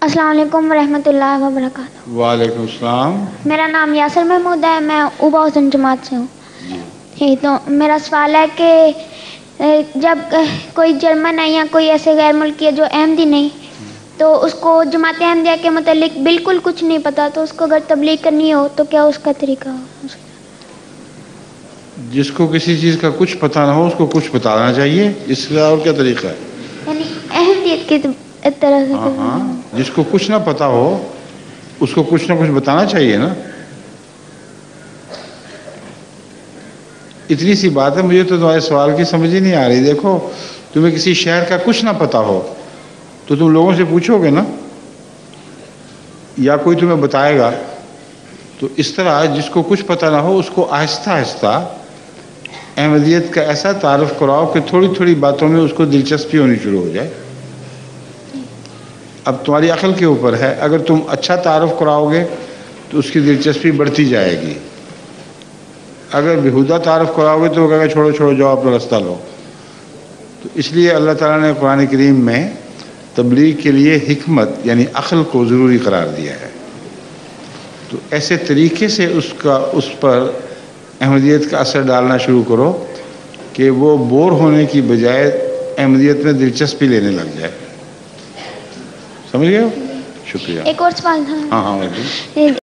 السلام علیکم ورحمۃ اللہ وبرکاتہ۔ وعلیکم السلام۔ میرا نام یاسر محمود ہے، میں اوبا حسن جماعت سے ہوں جی۔ تو میرا سوال ہے کہ جب کوئی جرمن ہے یا کوئی ایسے غیر ملکی ہے جو احمدی نہیں، تو اس کو جماعت احمدیہ کے متعلق بالکل کچھ نہیں پتا، تو اس کو اگر تبلیغ کرنی ہو تو کیا اس کا طریقہ ہو؟ جس کو کسی چیز کا کچھ پتہ نہ ہو اس کو کچھ بتانا چاہیے، اس کا اور کیا طریقہ ہے؟ یعنی احمدیت کی طرح سے ہاں، جس کو کچھ نہ پتا ہو اس کو کچھ نہ کچھ بتانا چاہیے نا۔ اتنی سی بات ہے، مجھے تو تمہارے سوال کی سمجھ ہی نہیں آ رہی۔ دیکھو، تمہیں کسی شہر کا کچھ نہ پتا ہو تو تم لوگوں سے پوچھو گے نا، یا کوئی تمہیں بتائے گا۔ تو اس طرح جس کو کچھ پتہ نہ ہو اس کو آہستہ آہستہ احمدیت کا ایسا تعارف کراؤ کہ تھوڑی تھوڑی باتوں میں اس کو دلچسپی ہونی شروع ہو جائے۔ اب تمہاری عقل کے اوپر ہے، اگر تم اچھا تعارف کراؤ گے تو اس کی دلچسپی بڑھتی جائے گی، اگر بیہودہ تعارف کراؤ گے تو وہ کہے گا چھوڑو چھوڑو جاؤ اپنا راستہ لو۔ تو اس لیے اللہ تعالیٰ نے قرآن کریم میں تبلیغ کے لیے حکمت یعنی عقل کو ضروری قرار دیا ہے۔ تو ایسے طریقے سے اس پر احمدیت کا اثر ڈالنا شروع کرو کہ وہ بور ہونے کی بجائے احمدیت میں دلچسپی لینے لگ جائے۔ سمجھ گئے ہو؟ شکریہ۔ ایک اور سوال تھا۔ ہاں